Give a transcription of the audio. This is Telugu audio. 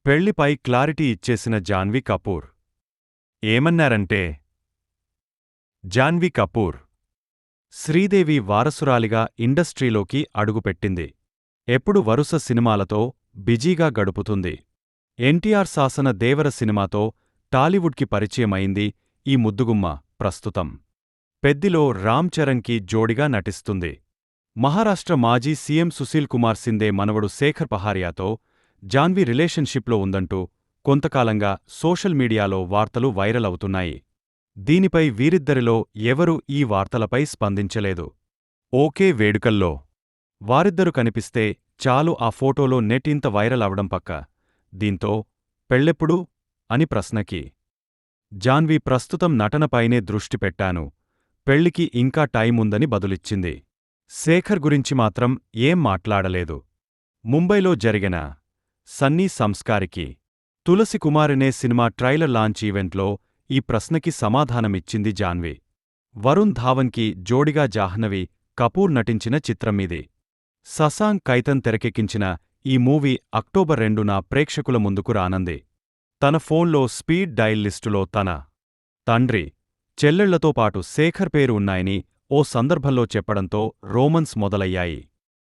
పెళ్లిపై క్లారిటీ ఇచ్చేసిన జాన్వీ కపూర్ ఏమన్నారంటే, జాన్వీ కపూర్ శ్రీదేవి వారసురాలిగా ఇండస్ట్రీలోకి అడుగుపెట్టింది. ఎప్పుడు వరుస సినిమాలతో బిజీగా గడుపుతుంది. ఎన్టీఆర్ శాసన దేవర సినిమాతో టాలీవుడ్కి పరిచయమైంది ఈ ముద్దుగుమ్మ. ప్రస్తుతం పెద్దిలో రామ్ చరణ్కి జోడిగా నటిస్తుంది. మహారాష్ట్ర మాజీ సీఎం సుశీల్ కుమార్ సిందే మనవడు శేఖర్ పహారియాతో జాన్వీ రిలేషన్షిప్లో ఉందంటూ కొంతకాలంగా సోషల్ మీడియాలో వార్తలు వైరల్ అవుతున్నాయి. దీనిపై వీరిద్దరిలో ఎవరూ ఈ వార్తలపై స్పందించలేదు. ఓకే వేడుకల్లో వారిద్దరు కనిపిస్తే చాలు ఆ ఫోటోలో నెట్ ఇంత వైరల్ అవడం పక్క. దీంతో పెళ్ళెప్పుడు అని ప్రశ్నకి జాన్వీ ప్రస్తుతం నటనపైనే దృష్టి పెట్టాను, పెళ్లికి ఇంకా టైముందని బదులిచ్చింది. శేఖర్ గురించి మాత్రం ఏం మాట్లాడలేదు. ముంబైలో జరిగిన సన్నీ సంస్కారికి తులసి కుమారనే సినిమా ట్రైలర్ లాంచ్ ఈవెంట్లో ఈ ప్రశ్నకి సమాధానమిచ్చింది జాన్వీ. వరుణ్ ధావన్కి జోడిగా జాహ్నవి కపూర్ నటించిన చిత్రమిది. శశాంక్ కైతన్ తెరకెక్కించిన ఈ మూవీ అక్టోబర్ 2న ప్రేక్షకుల ముందుకు రానంది. తన ఫోన్లో స్పీడ్ డయల్ లిస్టులో తన తండ్రి, చెల్లెళ్లతో పాటు శేఖర్ పేరు ఉన్నాయని ఓ సందర్భంలో చెప్పడంతో రోమన్స్ మొదలయ్యాయి.